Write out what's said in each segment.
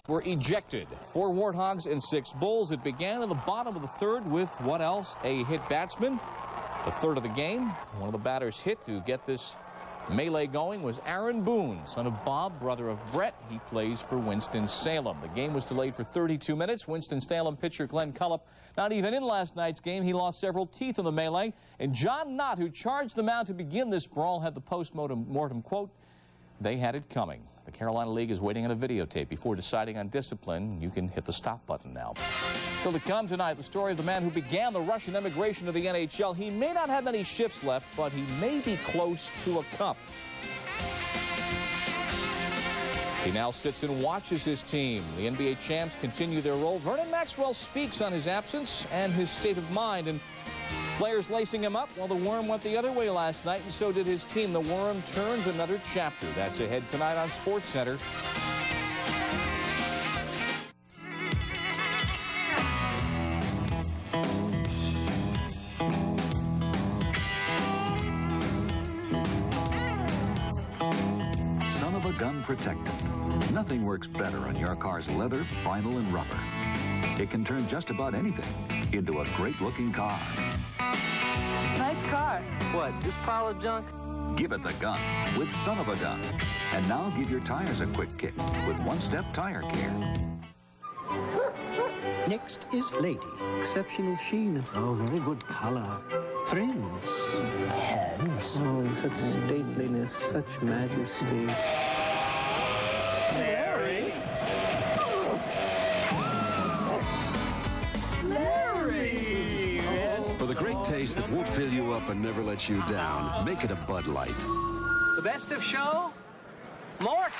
were ejected. 4 Warthogs and 6 Bulls. It began in the bottom of the third with what else? A hit batsman. The third of the game. One of the batters hit to get this melee going was Aaron Boone, son of Bob, brother of Brett. He plays for Winston-Salem. The game was delayed for 32 minutes. Winston-Salem pitcher Glenn Cullop not even in last night's game. He lost several teeth in the melee. And John Knott, who charged the mound to begin this brawl, had the post-mortem quote, "They had it coming." The Carolina League is waiting on a videotape before deciding on discipline. You can hit the stop button now. Still to come tonight, the story of the man who began the Russian emigration to the NHL. He may not have many shifts left, but he may be close to a cup. He now sits and watches his team. The NBA champs continue their role. Vernon Maxwell speaks on his absence and his state of mind. And players lacing him up. Well, the Worm went the other way last night, and so did his team. The Worm turns another chapter. That's ahead tonight on SportsCenter. Son of a gun protectant. Nothing works better on your car's leather, vinyl, and rubber. It can turn just about anything into a great-looking car. Nice car. What, this pile of junk? Give it the gun with Son of a Gun. And now give your tires a quick kick with one-step tire care. Next is Lady. Exceptional sheen. Oh, very good color. Prince. Hands. Oh, such stateliness, such majesty. Larry? Larry! For the great taste that won't fill you up and never let you down, make it a Bud Light. The best of show? Mort!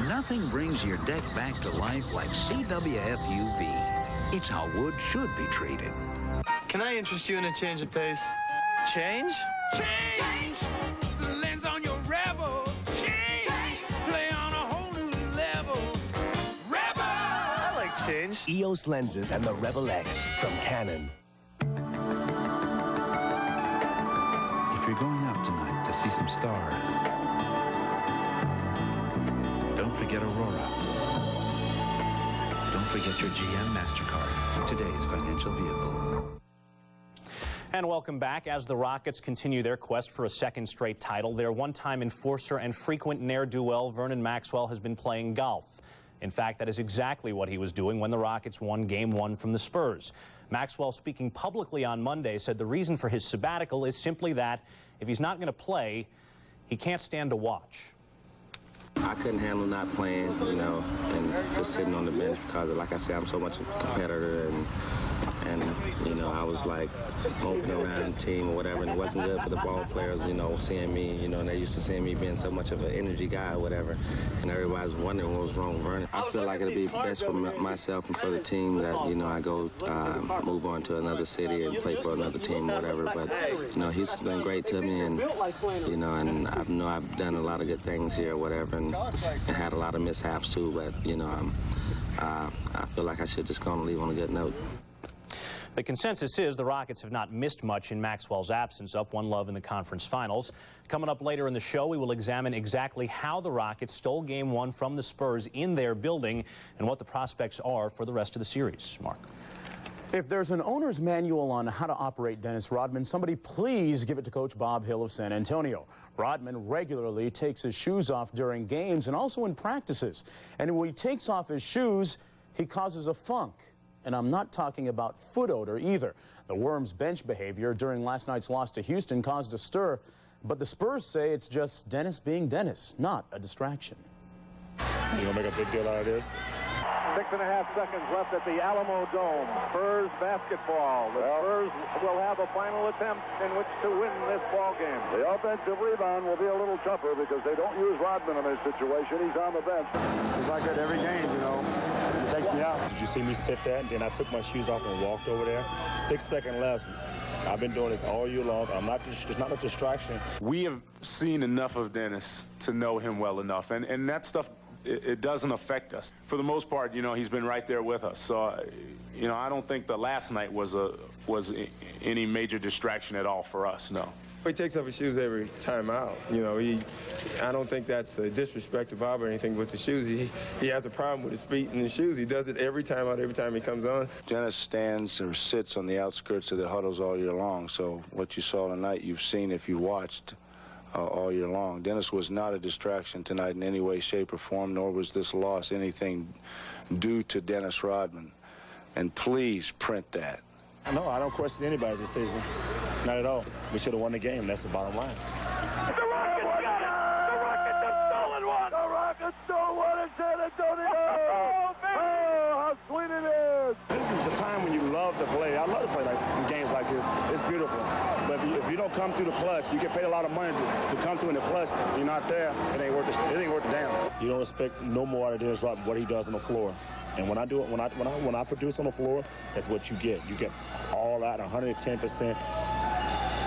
Nothing brings your deck back to life like CWF UV. It's how wood should be treated. Can I interest you in a change of pace? Change? Change! The lens on your Rebel. Change! Play on a whole new level. Rebel! I like change. EOS lenses and the Rebel X from Canon. If you're going out tonight to see some stars, don't forget Aurora. Don't forget your GM MasterCard, today's financial vehicle. And welcome back. As the Rockets continue their quest for a second straight title, their one-time enforcer and frequent ne'er-do-well Vernon Maxwell has been playing golf. In fact, that is exactly what he was doing when the Rockets won Game 1 from the Spurs. Maxwell, speaking publicly on Monday, said the reason for his sabbatical is simply that if he's not going to play, he can't stand to watch. I couldn't handle not playing, you know, and just sitting on the bench because, like I said, I'm so much a competitor, and you know, I was like moping around the team or whatever, and it wasn't good for the ball players, you know, seeing me, you know, and they're used to seeing me being so much of an energy guy or whatever, and everybody's wondering what was wrong with Vernon. I feel like it'll be best for myself and for the team that, you know, I go move on to another city and play for another team or whatever, but, you know, he's been great to me, and, you know, and I know I've done a lot of good things here or whatever, and had a lot of mishaps too, but, you know, I feel like I should just go and leave on a good note. The consensus is the Rockets have not missed much in Maxwell's absence, up 1-0 in the conference finals. Coming up later in the show, we will examine exactly how the Rockets stole Game 1 from the Spurs in their building and what the prospects are for the rest of the series. Mark. If there's an owner's manual on how to operate Dennis Rodman, somebody please give it to Coach Bob Hill of San Antonio. Rodman regularly takes his shoes off during games and also in practices. And when he takes off his shoes, he causes a funk. And I'm not talking about foot odor either. The Worms' bench behavior during last night's loss to Houston caused a stir, but the Spurs say it's just Dennis being Dennis, not a distraction. You gonna make a big deal out of this? 6.5 seconds left at the Alamo Dome. Spurs back. basketball. The Spurs will have a final attempt in which to win this ball game. The offensive rebound will be a little tougher because they don't use Rodman in this situation. He's on the bench. It's like that every game, you know. It takes me out. Did you see me sit there? And then I took my shoes off and walked over there. 6 seconds left. I've been doing this all year long. It's not a distraction. We have seen enough of Dennis to know him well enough, and that stuff, it doesn't affect us. For the most part, you know, he's been right there with us. So, you know, I don't think the last night was any major distraction at all for us, no. He takes off his shoes every time out. You know, I don't think that's a disrespect to Bob or anything with the shoes. He has a problem with his feet and his shoes. He does it every time out, every time he comes on. Dennis stands or sits on the outskirts of the huddles all year long. So what you saw tonight, you've seen if you watched all year long. Dennis was not a distraction tonight in any way, shape, or form, nor was this loss anything due to Dennis Rodman. And please print that. No, I don't question anybody's decision. Not at all. We should have won the game. That's the bottom line. The Rockets got it! The Rockets have stolen one! The Rockets stole one in San Antonio! Oh, how sweet it is! This is the time when you love to play. I love to play in games like this. It's beautiful. But if you don't come through the clutch, you get paid a lot of money to come through in the clutch. You're not there. It ain't worth the damn. You don't expect no more out of Dennis Rodman what he does on the floor. And when I do it, when I produce on the floor, that's what you get. You get all out, 110%.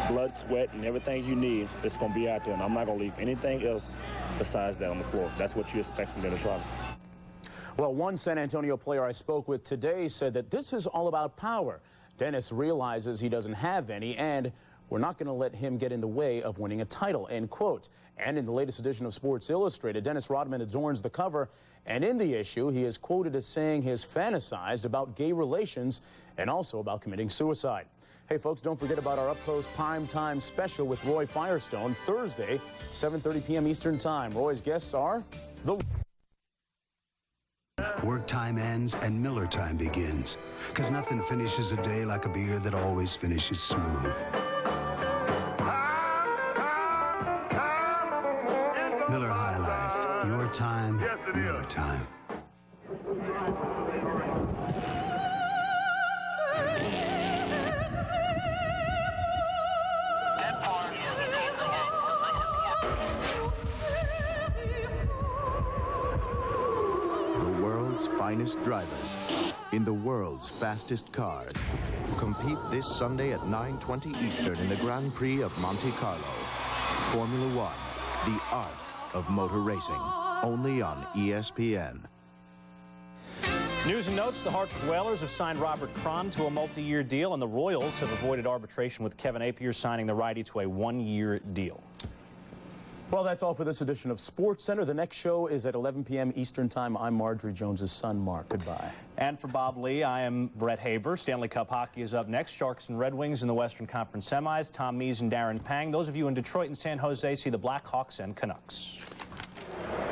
Blood, sweat, and everything you need, it's going to be out there. And I'm not going to leave anything else besides that on the floor. That's what you expect from Dennis Rodman. Well, one San Antonio player I spoke with today said that this is all about power. Dennis realizes he doesn't have any, and we're not going to let him get in the way of winning a title, end quote. And in the latest edition of Sports Illustrated, Dennis Rodman adorns the cover, and in the issue, he is quoted as saying he has fantasized about gay relations and also about committing suicide. Hey, folks, don't forget about our up-close primetime special with Roy Firestone, Thursday, 7:30 p.m. Eastern Time. Roy's guests are the... Work time ends and Miller time begins, because nothing finishes a day like a beer that always finishes smooth. Miller High Life, your time, Miller time. The world's finest drivers in the world's fastest cars compete this Sunday at 9:20 Eastern in the Grand Prix of Monte Carlo. Formula One, the art of motor racing, only on ESPN. News and notes, the Hartford Whalers have signed Robert Cron to a multi-year deal, and the Royals have avoided arbitration with Kevin Apier, signing the righty to a one-year deal. Well, that's all for this edition of SportsCenter. The next show is at 11 p.m. Eastern Time. I'm Marjorie Jones's son, Mark. Goodbye. And for Bob Lee, I am Brett Haber. Stanley Cup hockey is up next. Sharks and Red Wings in the Western Conference semis. Tom Mees and Darren Pang. Those of you in Detroit and San Jose see the Blackhawks and Canucks.